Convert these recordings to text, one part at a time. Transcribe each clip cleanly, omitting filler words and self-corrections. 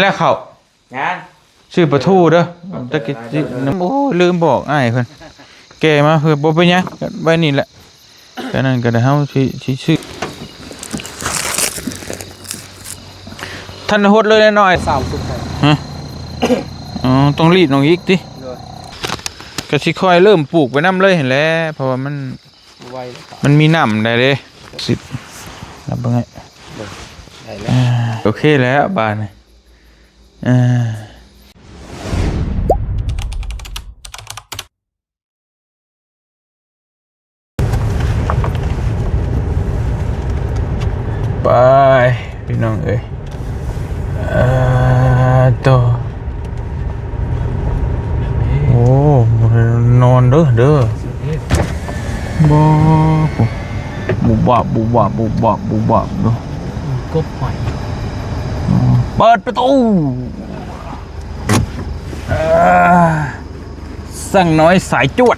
แล้วเขางานชื่อประทูเด้อตะกี้โอ้ลืมบอกอ้ายเพิ่นแกมาคือบ่เป็นหยังไว้นี่แหละก็นั่นก็ได้เฮาสิชื่อท่านโหดเลยหน่อย สาวสุดเลย ฮะอ๋อต้องรีดน้องอีกติก็สิค่อยเริ่มปลูกไปนำเลยเห็นแล้วเพราะว่ามันมีน้ำได้เด้10นับเบิ่งให้ได้แล้วโอเคแล้วบาดนี่ไปพี่น้องเอ้ยต่อโอ้นอนเด้อบ่บุบบับดูกบหอยเปิดประตูสั่งน้อยสายจวด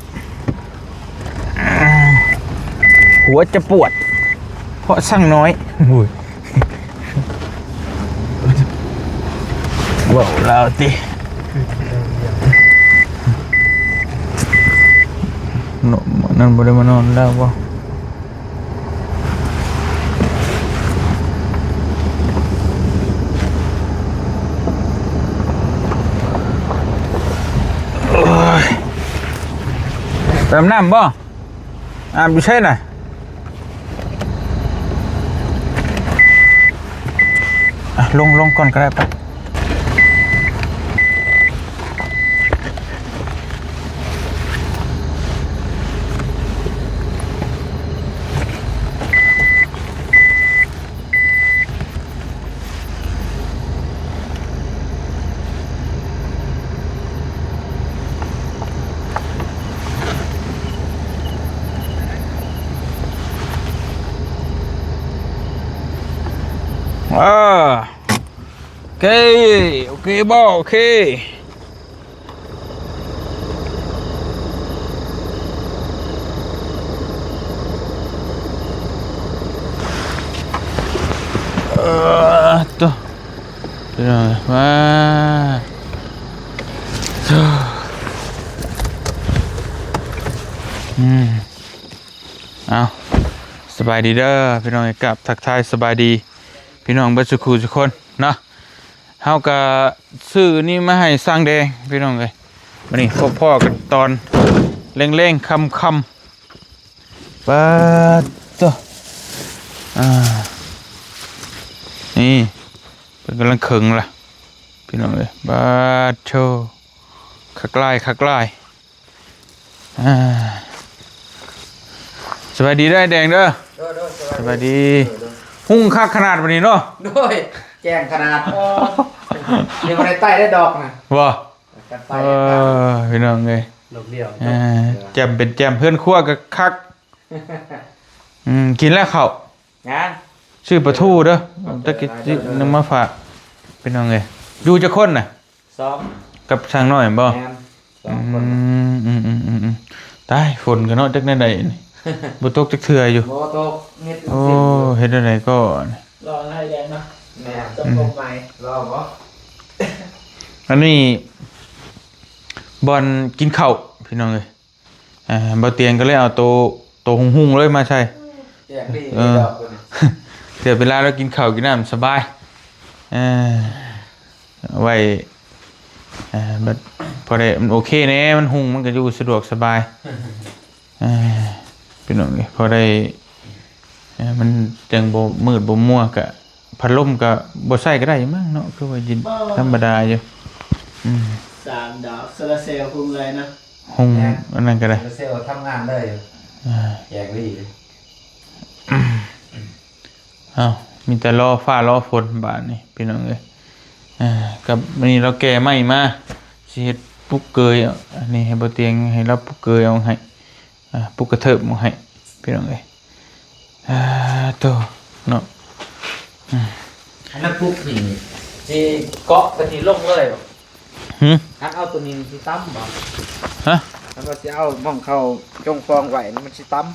หัวจะปวดเพราะสั่งน้อยว้าวแล้วตินั่นบ่ได้มานอนแล้วบ่เติมน้ำบ่ดูใช่น่ะลงก่อนก็ได้ปะโอเคบ่โอเคตัวเดี๋ยวมาเอาสบายดีเด้อพี่น้องกับทักทายสบายดีพี่น้องเบิดสุขุทุกคนเนาะเฮาก็ซื้อนี่มาให้สร้างแดงพี่น้องเอ้ยวันนี้พ่อกันตอนเร่งๆค่ำปัดตัวนี่เป็นกำลังขึงล่ะพี่น้องเอ้ยปัดโชคักไล่สวัสดีได้แดงเด้อสวัสดีหุ้งคักขนาดวันนี้เนาะด้วยแจ้งขนาดเดี๋ยวมาได้ใต้ได้ดอกนะว้าพี่น้องไงหลบเดี่ยวแจมเป็นแจมเพื่อนขั้วกับคักกินแล้วเขางานชื่อประทูเด้อตะกี้นึกมาฝากพี่น้องไงอยู่จะคนน่ะ2กับช่างน้อยบ่ตายฝนกันเนาะจักแน่ใดนี่บ่ตกจักเทื่ออยู่บ่ตกนิดโอ้เฮ็ดอะไรก็รอให้แดงเนาะแม่จะตกใหม่รอบ่อันนี้บอลกินข้าวพี่น้องเอ้ยบ่เตียงก็เลยเอาโตหุ่งๆเลยมาใช่เดี๋ยวเวลาเรากินข้าวกินน้ำสบายไว้แบบพอได้มันโอเคแน่มันหุ่งมันก็อยู่สะดวกสบายพี่น้องพอได้มันจังบ่มืดบ่มัวกะพัดลมกะบ่ใส่ก็ได้มั้งเนาะคือว่ายินธรรมดาอยู่3 ดาวโซลาร์เซลล์คุมเลยนะหุ่งอันนั้นก็ได้โซลาร์เซลล์ทำงานได้แยกดีมีแต่รอฟ้ารอฝนบาดนี่พี่น้องเอ้ยกับวันนี้เราแก่ไม่มาสิเฮ็ดปุกเกยอันนี้ให้บ่เตียงให้เราปุกเกยเอาให้ปุกกระเทิบเอาให้พี่น้องเอ้ยตัวเนาะอันนั้นปุกนี่สิเกาะไปที่ลงเลยบ่อันเอาตัวนี้สิตั้มบ่แล้วก็สิเอาหม้องเข้าจงฟองไว้มันสิตั้ม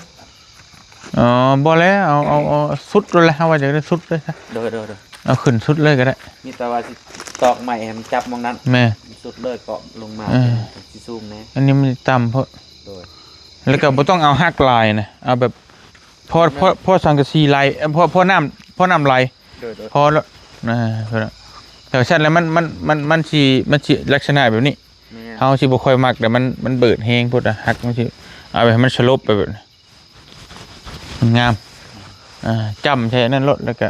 บ่แล้วเอาสุดเลยฮะว่าจะได้สุดเลยเด้อ เอาขึ้นสุดเลยก็ได้ มีแต่ว่าสิตอกใหม่ให้มันจับมองนั้น แม่ สุดเลยเกาะลงมาสิซูมแน่ อันนี้มันต่ำเพราะ โดย แล้วก็บ่ต้องเอาหักลายนะเอาแบบพอสังกะสีลายพอน้ำลาย โดย พอแล้วเพิ่นน่ะแต่ว่าชั้นแล้วมันสิลักษณะแบบนี้ แม่ เฮาสิบ่ค่อยมักแต่มันเบิดแฮงพุดหักมันสิเอาไปให้มันสลบไปแบบนี้มันงามจ้ำใช่นั่นรถแล้วก็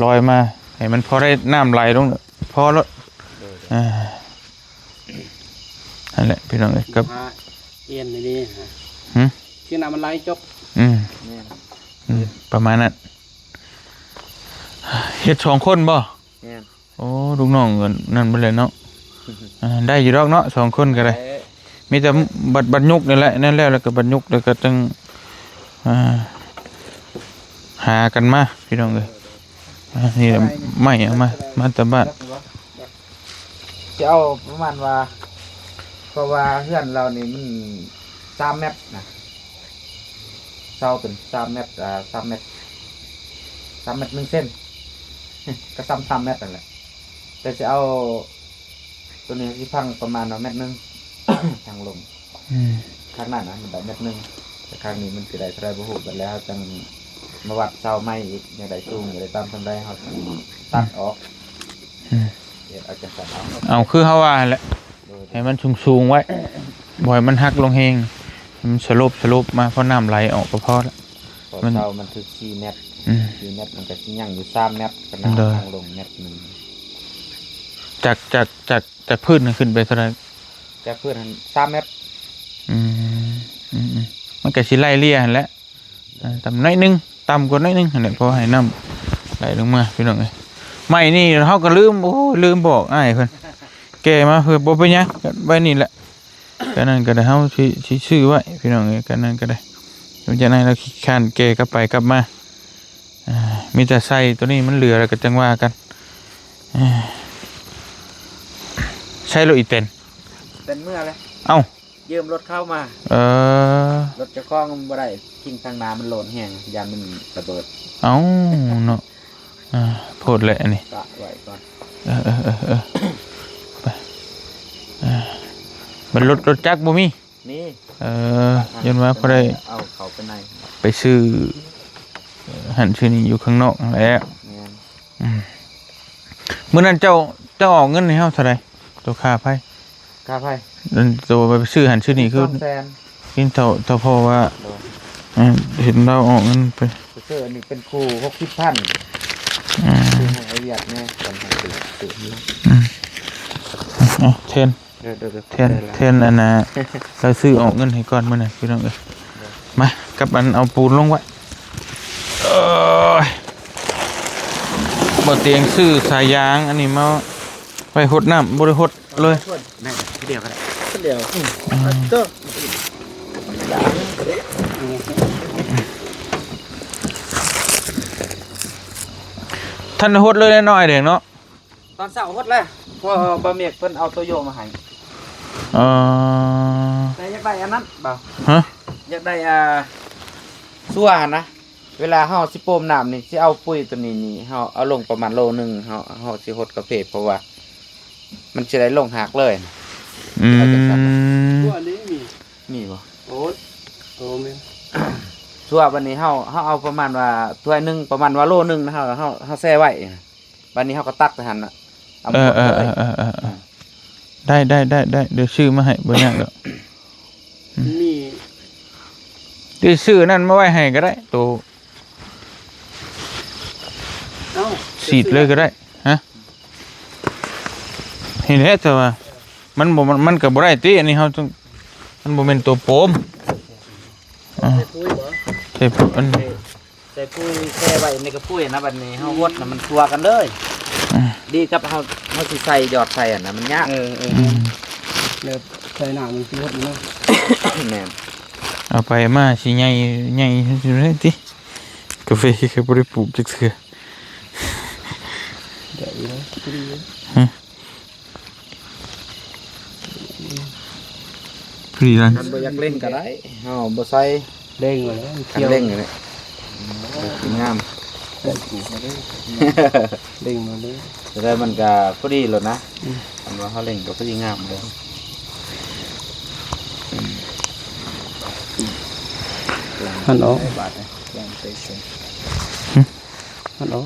ลอยมาให้มันพอได้น้ำไหลลงพอรถนั่นแหละพี่น้องเอ้ยกับ เอียนนี่ หึ ที่น้ำมันไหลจบ แม่ ประมาณนั้นเฮ็ด2คนบ่ แม่ โอ้ลูกน้องกันนั่นไปเลยเนาะได้อยู่ดอกเนาะ2คนก็ได้มีแต่บัดยุกนี่แหละนั่นแล้วก็บัดยุกแล้วก็ต้องหากันมาพี่น้องเอ้ยนี่แหละไม่เอามาแต่บ้าน จะเอาประมาณว่าเพราะว่าเพื่อนเรานี่มัน3 เมตรนะเสาเป็น3 เมตร3 เมตร3 เมตร1 เส้นก็3 เมตรนั่นแหละแต่จะเอาตัวนี้ที่พังประมาณ1 เมตร ทางลมข้างหน้านะมันได้1 เมตรแต่ข้างนี้มันคือได้เท่าไรบ่ฮู้บัดแล้วจังมาวัดเสาไม้อีกอย่างใดสูงอย่างใดต่ำทำได้เฮาตัดออกเดี๋ยวเอาจังซั่นเอา เอาคือเฮาว่าแหละให้มันสูงๆไว้บ่ให้มันหักลงเฮงให้มันสลบมาเพราะน้ำไหลออกก็พอแล้ว พอเสามันคือ4 เมตร4 เมตรมันก็สิยังอยู่3 เมตรก็น้ำทางลงเมตรนึง จากพื้นขึ้นไปเท่าไหร่ จากเพื่อน3 เมตร มันก็สิไล่เลี่ยหั่นแหละต่ำน้อยนึงต่ำกว่าน้อยนึงหั่นแหละพอให้น้ำไหลลงมาพี่น้องเอ้ยไม่นี่เฮาก็ลืมบอกอ้ายเพิ่นแก่มาเพื่อบ่เป็นหยังก็ไว้นี่แหละก็นั่นก็ได้เฮาสิชื่อไว้พี่น้องเอ้ยก็นั่นก็ได้มันจะให้เราขี้คร้านแก่กลับไปกลับมามีแต่ใส่ตัวนี้มันเหลือแล้วก็จังว่ากันใช้รถอีเต็น เป็นเมื่อเลย เอ้า ยืมรถเข้ามาร ถเจะคล้าของบ่ได้ทิ้งทางน้ำมันโหลนแห้งยานมันระเบิด เอ้าเนาะโพดแหละนี่ กะไว้ก่อน ไปมันรถจักรบ่มี นี่ ยันว่าพอได้ เอาเขาไปใน ไปซื้อหันชื่อนี่อยู่ข้างนอกแล้ว แม่น มื้อนั้นเจ้าออกเงินให้เฮาเท่าไหร่ตัวค่าไผ ค่าไฟ ตัวไปซื้อหันชื่อนี่คือ 200,000 กินเท่าพอว่าเห็นเราออกเงินไป เสื้อนี่เป็นคู่60,000คือให้ไอเวียดแม่กันทางตื่นเทน เดี๋ยว เทนอันน่ะเราซื้อออกเงินให้ก่อนมื้อนั้นพี่น้องเอ้ยมากับอันเอาปูนลงไว้บ่เตียงซื้อสายยางอันนี้มาไว้หดน้ำบ่ได้หดเลย แม่เดียวก็ได้เดียวเจ้า ท่านหดเลยน้อยเด้งเนาะ ตอนเช้าฮดแล้วพอบะเมียกเพิ่นเอาตัวโยมาให้แต่อยากได้อันนั้นบ่าว ฮะ อยากได้ซั่วหั่นนะเวลาเฮาสิโปมน้ำนี่สิเอาปุ๋ยตัวนี้นี่เฮาเอาลงประมาณโลนึงเฮาสิฮดกาแฟเพราะว่ามันสิได้ลงหากเลย ตัวนี้มี บ่ โอ้แม่ ซั่วบัดนี้เฮาเอาประมาณว่าถ้วยนึงประมาณว่าโลนึงนะเฮาแช่ไว้บัดนี้เฮาก็ตักไปหั่นน่ะเอาหมดเลย ได้เดี๋ยวชื่อมาให้บ่ยากดอก มี เดี๋ยวชื่อนั่นมาไว้ให้ก็ได้ตัว เอ้า สีดเลยก็ได้ฮะเห็นแล้วแต่ว่ามันก็บ่ได้ติอันนี้เฮาต้องมันบ่แม่นตัวโปม ใส่ปุ๋ยบ่ ใช่ปุ๊บอัน ใส่ปุ๋ยแช่ไว้ในกระปุ้ยนะบัดนี้เฮาฮดน่ะมันตัวกันเลย ดีกับเฮาสิใส่หยอดใส่อ่ะนะมันยาก แล้วใส่น้ำมันสิฮดเนาะ แม่น เอาไปมาสิใหญ่สิได้ติกาแฟก็บ่ได้ปลูกจักเทื่อ เดี๋ยวนะพอดี พอดีแล้ว คันบ่อยากเล่นก็ได้เฮาบ่ใส่ เด้งเลย คันเล่งนี่แหละงาม เล่งมาเลย จะได้มันก็พอดีเลยนะอันว่าเขาเล่นก็พอดีงามเลย หันออก บาทเลยแกงเตชน หันออก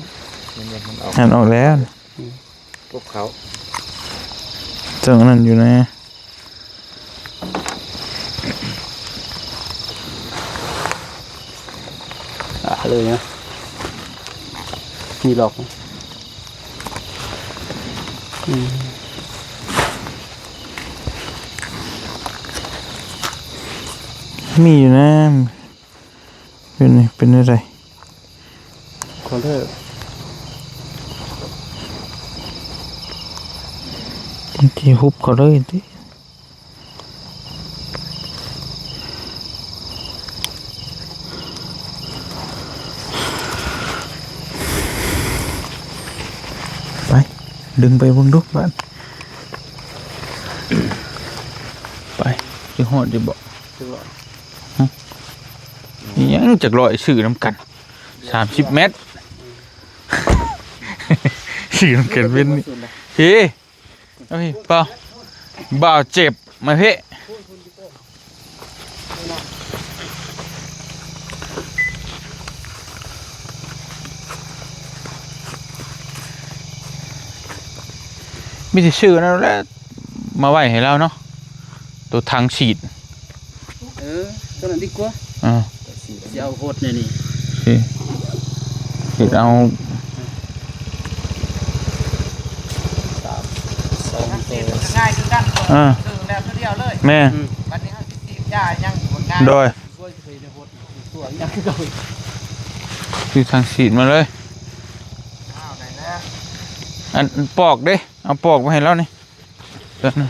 มันยังมันออก หันออกแล้ว พวกเขา จังนั้นอยู่นะ เลยนะมีหลอกอืม มีอยู่นะเป็นอะไร คอนเทอร์ ที่ฮุบเขาเลยที่ไปดึงไปวงดุบ้านไปจะหอดจะบอก คือว่า ยังจากลอยสื่อน้ำกัน30 เมตร สื่อน้ำกันเป็นเฮ้ยเฮ้ยเปล่าบ่าวเจ็บมาเพ่มีแต่ชื่อนั่นแหละมาไว้ให้เราเนาะตัวทางฉีด ตัวนั้นดีกว่า อ่า จะเอาโคตรเนี่ยนี่ ฉีดเอา ง่ายคือกัน อ่า ตื่นแล้วเดียวเลย แม่ วันนี้เขาตียายังผลงาน โดย ตัวยักษ์เก่า คือทางฉีดมาเลย ไหนนะ อันปอกเด้เอาปอกมาให้แล้วนี่เดี๋ยวนะ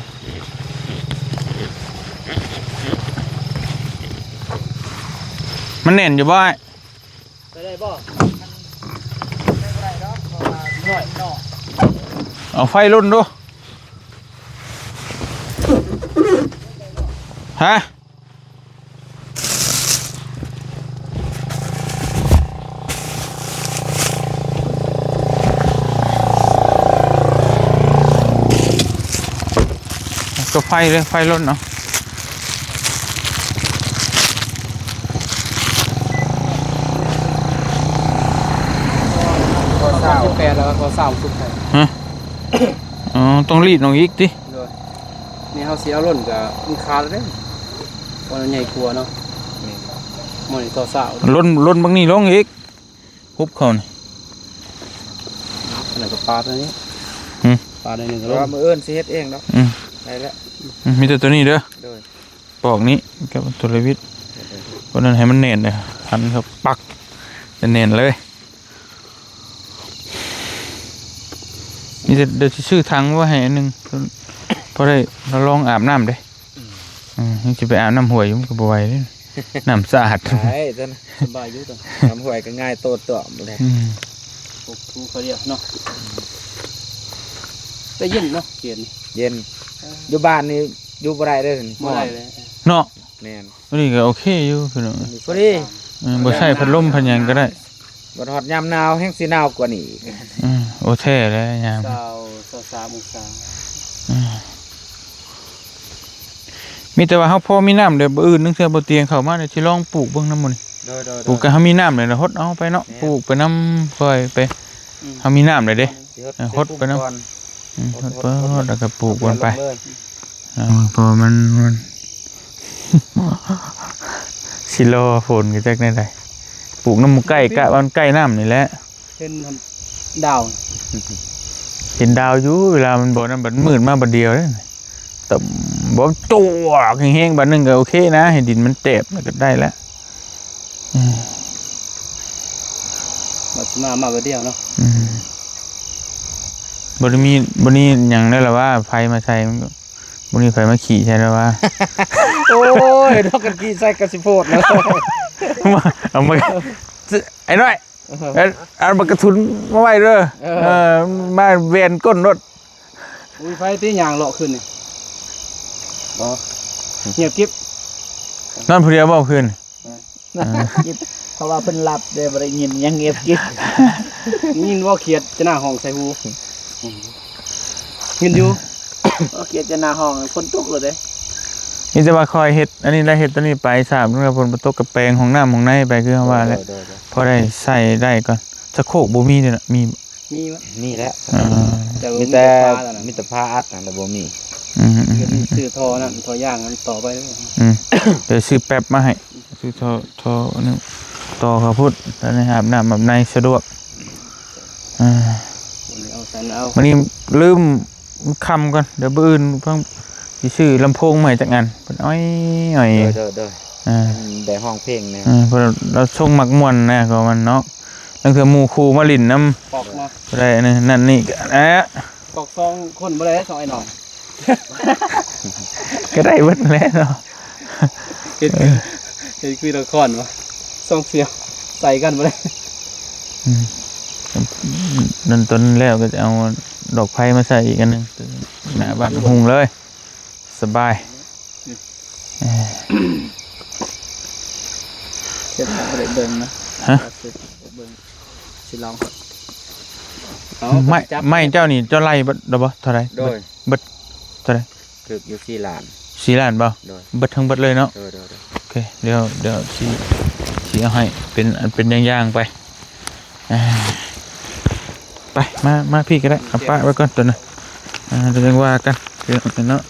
มันแน่นอยู่บ่ไอ้ ไปได้บ่ เอาไฟรุ่นดูฮะก็ไฟเลยไฟรุ่นเนาะ แปดแล้วก็สาวสุดเลย ฮะอ๋อต้องรีดน้องอีกดิ เลยนี่เขาเสียร่นกับมันคาแล้วเด้วันใหญ่กลัวเนาะมันต่อสาว ล้นบางนี่ลงอีกฮุบเขานี่ ขนาดกับปลาตัวนี้ปลาในหนึ่ง เพ ก็ ราะ ร่ ว่าน มือเอื้นซีเฮ็ดเองเนาะ อืม ได้แล้ว มีแต่ตัวนี้เด้อ โดย ปอกนี้กับตัวเลวิทเพราะนั้นให้มันเน่นเลยหันเขาปักจะเน่นเลยนี่จะเดี๋ยวจะชื่อทางว่าให้อันหนึงเพราะได้เราลองอาบน้ำเด้นี่จะไปอาบน้ำห่วยอยุ่งกับบไหวยเลยน้ำสะอาด ใช่ท่าน สบายอยู่ตัว ทำหวยก็ง่ายโตตัวเลย ปกทูเขาเรียกเนาะแต่เย็นเนาะเย็น เย็นอยู่บ้านนี่อยู่บ่ได้เด้อนี่ เมื่อไรเลย เนาะ แม่น วันนี้ก็โอเคอยู่พี่น้อง พอดี บ่ใช่พัดลมพัดหยังก็ได้ บ่ฮอดยามหนาวแห้งสิหนาวกว่านี้ โอเคแล้วยาม 23 องศา มีแต่ว่าเขาพอมีน้ำเดี๋ยวบ่อื่นนึงเทื่อบ่เตียงเข้ามาเดี๋ยวสิลองปลูกเบิ่งน้ำมัน โดย ปลูกก็เฮามีน้ำเลยนะฮดเอาไปเนาะปลูกไปน้ำค่อยไปเฮามีน้ำเลยเด้ ฮดไปเนาะ ฮดไปแล้วก็ปลูกวนไปพอมัน สิรอฝนก็จักได้ไดปลูกน้ำหมูใกล้กะวันใกล้น้ำนี่แหละ เป็นดาว เห็นดาวอยู่เวลามันบ่นั้นบัดมืดมาบัดเดียวเด้แต่บ่ตัวแห้งๆบัดนึงก็โอเคนะให้ดินมันแตบแล้วก็ได้แล้ว มาไปเดียวเนาะ บริมีบริอย่างได้หรอว่าไฟมาใช้มันก็บริไฟมาขี่ใช่หรอว่า โอ้ยดอกกันกี้ใส่กระสิโพดเลย เอามาไอ้น้อยเอามากระทุนมาไว้เด้อมาเวียนก้นรถ อุ้ยไฟตียางเลาะขึ้นนี่เงียบกิ๊บ นอนผู้เดียวบ่คืน เพราะว่าเพิ่นหลับเด้บ่ได้ยินยังเงียบกิ๊บ ยินว่าเขียดจะหน้าห้องใส่หูเห็นอยู่ เกียดจะหน้าห้องฝนตกเลยเด้ นี่จะมาคอยเฮ็ดอันนี้ได้เฮ็ดตัวนี้ไป3นึงกับฝนตกกับแปลงของน้ำของในไปคือว่าแล้วพอได้ใส่ได้ก่อนสะโคกบ่มีเด้อน่ะมี มีแล้ว แต่ มี มี แต่ แต่ มีแต่ผ้าอัดแต่บ่มี ซื้อทอนั่นทอย่างมันต่อไปเลย เดี๋ยวซื้อแป๊บมาให้ซื้อทอนึงต่อเขาพูดแล้วในอาบน้ำแบบในสะดวกเอาใส่เอา วันนี้ลืมคำก่อนเดี๋ยวบื้นเพิ่งสิซื้อลำโพงใหม่จากงานเป็นอ้อยเด้อได้ห้องเพลงเนี่ยเพราะเราส่งหมักม่วนนะก็มันเนาะแล้วคือหมู่ครูมาลิ่นน้ำปอกมา ได้นั่นนี่กันปอก2คนบ่ได้2ไอ้น้อง ก็ได้เบิดแล้วเนาะ เฮ็ดคือละครวะ2เสียใส่กันบ่ได้ นั่นต้นแล้วก็จะเอาดอกไผ่มาใส่อีกอันนึงหน้าบ้านหุงเลยสบายเฮ็ดบ่ได้เบิ่งนะ ฮะ เบิ่งสิลองไม่เจ้านี่เจ้าไล่เบิดดอกบ่เท่าไหร่ โดย เบิดเท่าไหร่ ถึกอยู่4ล้าน 4 ล้านบ่ โดย เบิดทั้งเบิดเลยเนาะ โดย โอเคเดี๋ยวสิเอาให้เป็นอย่างๆไปไปมาพี่ก็ได้เอาป้าไว้ก่อนตัวนึงจะยังว่ากันเดี๋ยวเนาะ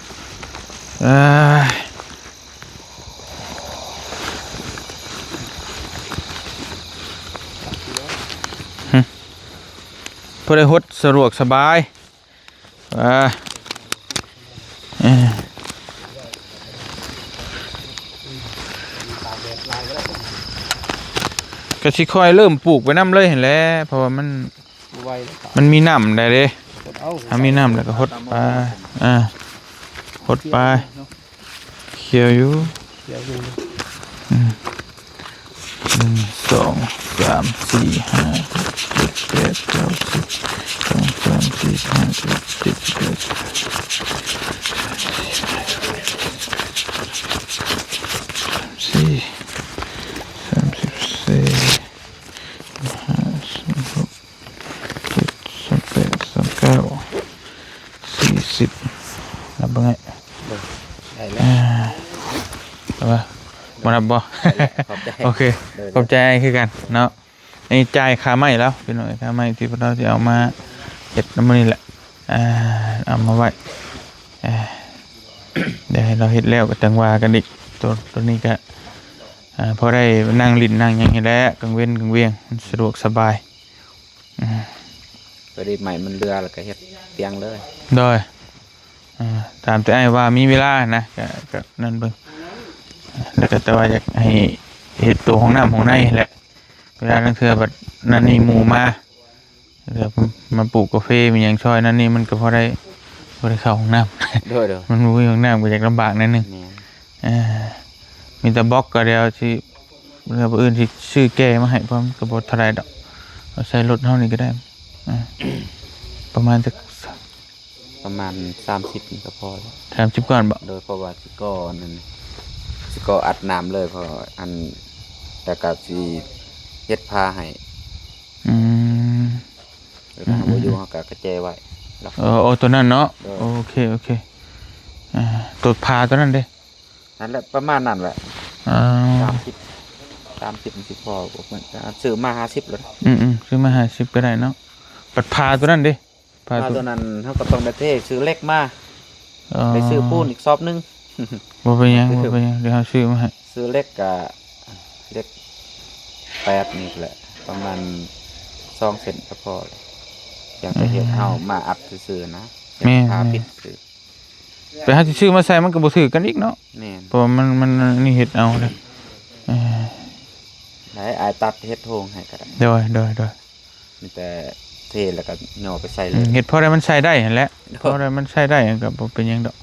พอได้ฮดสะดวกสบายก็สิค่อยเริ่มปลูกไปน้ำเลยเห็นแล้วเพราะว่ามันมีน้ำได้เลยถ้ามีน้ำแล้วก็ฮดไปฮดไปเขียวอยู่1 2 3 4 5 6 7 8 9 10 2 3 4 5 6 7 8 9 10นับไงได้แล้วมานับบ่โอเคขอบใจคือกันเนาะนี่จ่ายค่าไม้แล้วพี่น้อยค่าไม้ที่พวกเราจะเอามาเฮ็ดน้ำมันนี่แหละเอามาไว้เดี๋ยวให้เราเฮ็ดแล้วก็จังว่ากันอีกตัวนี้ก็พอได้นั่งลิ้นนั่งอย่างนี้แหละกังเว้นกังเวียงสะดวกสบายพอดีใหม่มันเรือแล้วก็เฮ็ดเตียงเลยโดยตามแต่ไอ้ว่ามีเวลานะก็นั่นเบิ่งแล้วก็แต่ว่าอยากให้เฮ็ดตัวของน้ำของในแหละเวลานั่นคือแบบนั่นนี่หมู่มาเดี๋ยวมาปลูกกาแฟมีอย่างช่อยนั่นนี่มันก็พอได้เข้าห้องน้ำเด้อมันรู้ห้องน้ำก็อยากลำบากนิดนึงมีแต่บล็อกก็เดียวที่เรื่องอื่นที่ชื่อแก้มาให้เพราะกระบอกทลายดอกใช้รถเท่านี้ก็ได้ประมาณ30นี่ก็พอแล้ว30ก่อนบ่โดยเพราะว่าสิก็อัดน้ำเลยเพราะอันแต่ก็สิเฮ็ดพาให้ถ้าบ่อยู่เฮาก็กระจายไว้ตัวนั้นเนาะโอเคตัวพาตัวนั้นเด้นั่นแหละประมาณนั้นแหละ30มันสิพอบ่เหมือนซื้อมา50แล้วซื้อมา50ก็ได้เนาะปัดพาตัวนั้นเด้พาตัวนั้นเฮาก็ต้องได้เทซื้อเล็กมาไปซื้อปูนอีกซอบนึงบ่เป็นหยังเดี๋ยวเฮาซื้อมาให้ซื้อเล็กก็เล็ก8นี่แหละประมาณ2เซนก็พออย่างจะเฮ็ดเฮามาอัดซื่อๆนะพาปิดซื่อไปหาที่ซื้อมาใส่มันก็บ่ถือกันอีกเนาะแม่นเพราะมันนี่เฮ็ดเอาเด้ได้อายตัดเฮ็ดโฮงให้ก็ได้โดยมีแต่เทแล้วก็ย่อไปใส่เลยเฮ็ดพอได้มันใช้ได้หั่นแหละพอได้มันใช้ได้ก็บ่เป็นหยังดอก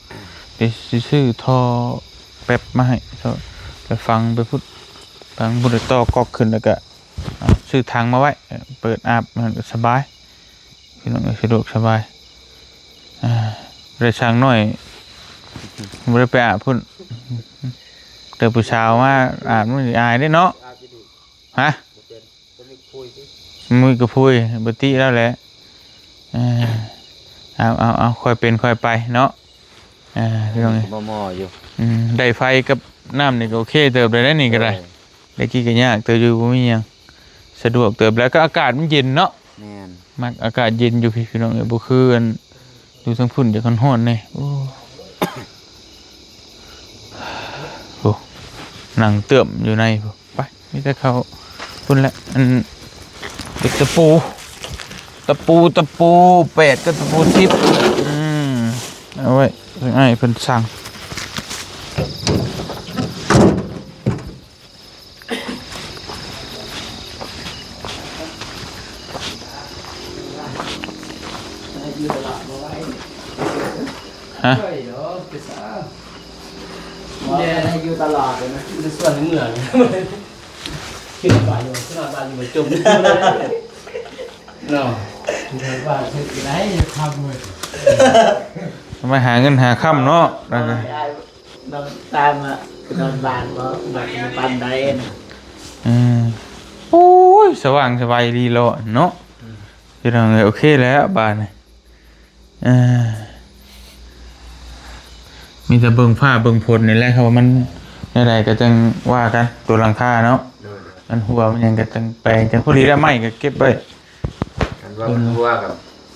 เดี๋ยวสิซื้อท่อแป๊บมาให้ไปฟังไปพูดฟังบ่ได้ต่อกอกขึ้นแล้วก็ซื้อทางมาไว้เปิดอาบมันก็สบายพี่น้องสะดวกสบายได้ช่างน้อยบ่ได้ไปอาบพุ่นแต่ผู้ชาวมาอาบมันอายได้เนาะ ฮะ จะมีคุยดิ มือก็พูดบ่ติแล้วแหละเอาค่อยเป็นค่อยไปเนาะพี่น้องเอ้ย มออยู่ ได้ไฟกับน้ำนี่ก็โอเคเติบเลยนะนี่ก็ได้ได้กี่ก็ยากเติบอยู่บ่มีหยังสะดวกเติบแล้วก็อากาศมันเย็นเนาะ แม่น มักอากาศเย็นอยู่พี่น้องเอ้ยบ่คืออันอยู่ทางพุ่นจะร้อนๆนี่โอ้โหนั่งเติ่มอยู่ในพุ่นไปมีแต่เขาพุ่นแหละอันเด็กตะปู8ก็ตะปู10เอาไว้เพิ่นอ้ายเพิ่นสั่งฮะ เนี่ยอยู่ตลอดเลยนะ จะส่วนในเมืองคิดว่าอยู่ที่นอนบ้านอยู่จุ่มเนาะบ้านคือได้ทำเลย มาหาเงินหาค่ำเนาะแล้วก็ นอนตามมานอนบ้านบ่บัดมันปันได้เอง โอ้ยสว่างสบายดีแล้วเนาะพี่น้องเอ้ยโอเคแล้วบ้านนี่มีแต่เบิ่งผ้าเบิ่งผลนี่แหละครับว่ามันอะไรก็จังว่ากันตัวหลังคาเนาะมันหัวมันยังก็จังแปลงจังพอดีแล้วไม้ก็เก็บไว้ กันว่ามันหัวกับ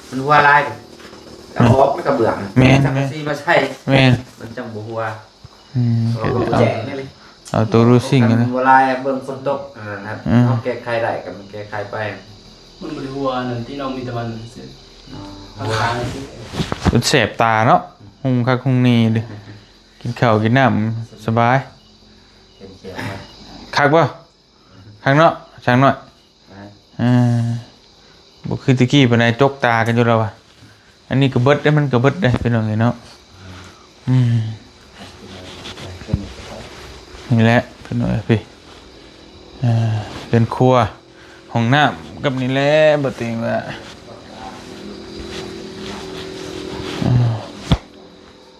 มันหัวลายกับกระบอกไม่กระเบื้องจังซี่มาใช่ แม่น มันจังบ่หัว ก็ แจกนี่เลย เอาตัวรูซิ่งกันนะ หัวลายเบิ่งฝนตกนะครับเฮาแก้ไขได้ก็มันแก้ไขไป มันบริวารนั่นที่น้องมีตะวันเสร็จ หัว มันแสบตาเนาะหุงคักหุงนี่เด้กินข้าวกินน้ำสบาย เขียวๆมา คักบ่คักเนาะช่างหน่อยบ่คือตะกี้ปานใดจกตากันอยู่แล้วว่ะอันนี้ก็เบิดได้มันก็เบิดได้พี่น้องเอ้ยเนาะนี่แหละพี่น้องเอ้ยพี่เป็นครัวห้องน้ำกับนี่แหละบ่ติงว่า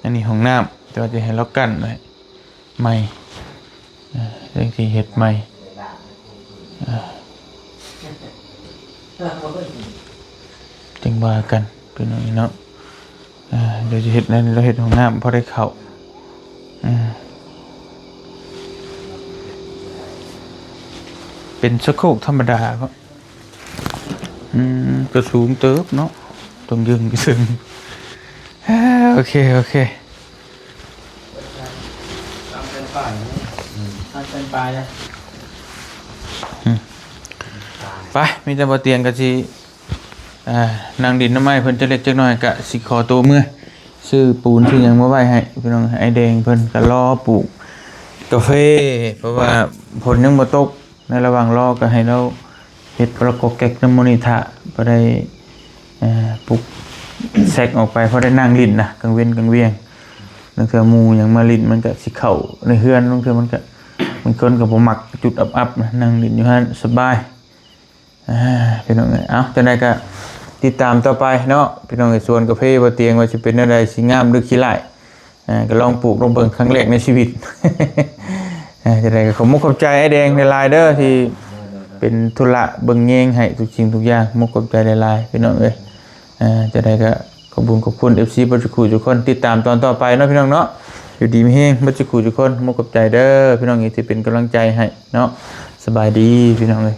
อันนี้ห้องน้ำแต่ว่าจะให้เรากั้นไว้ใหม่เรื่องที่เฮ็ดใหม่จังว่ากันเป็นอย่างนี้เนาะเดี๋ยวจะเฮ็ดนั่นเราเฮ็ดห้องน้ำพอได้เข้าเป็นชักโครกธรรมดาก็ก็สูงเติบเนาะต้องยืนก็ซึ่งโอเคตามเป็นป่าตามเป็นปลายนะ ไปมีแต่บ่เตียงก็สินางดินน้ำไม้เพิ่นจะเล็กจักหน่อยก็สิขอตัวเมื่อซื้อปูนซื้อหยังมาไว้ให้พี่น้องไอ้แดงเพิ่นก็รอปลูกกาแฟเพราะว่าฝนยังบ่ตกในระหว่างรอก็ให้เราเฮ็ดประกอบแก๊กน้ำมนิทะบ่ได้ปลูกแซกออกไปเพราะได้นั่งลิ้นนะกลางเว้นกลางเวียงบางเทื่อหมู่หยังมาลิ้นมันก็สิเข้าในเฮือนบางเทื่อมันก็บางคนก็บ่มักจุดอับๆนะนั่งลิ้นอยู่หั่นสบายพี่น้องเอ้ยจังได๋ก็ติดตามต่อไปเนาะพี่น้องเอ้ยสวนกาแฟบ่เตียงว่าสิเป็นอะไรสิงามหรือขี้ร้ายก็ลองปลูกลองเบิ่งครั้งแรกในชีวิตจังได๋ก็ขอบคุณขอบใจไอ้แดงในไลน์เด้อที่เป็นธุระเบิ่งแยงให้ทุกสิ่งทุกอย่างขอบคุณใจหลายๆพี่น้องเอ้ยจังได๋ก็ขอบคุณ FC บ่จุทุกคนติดตามตอนต่อไปเนาะพี่น้องเนาะอยู่ดีมีแฮงบ่จุทุกคนขอบใจเด้อพี่น้องที่เป็นกำลังใจให้เนาะสบายดีพี่น้องเอ้ย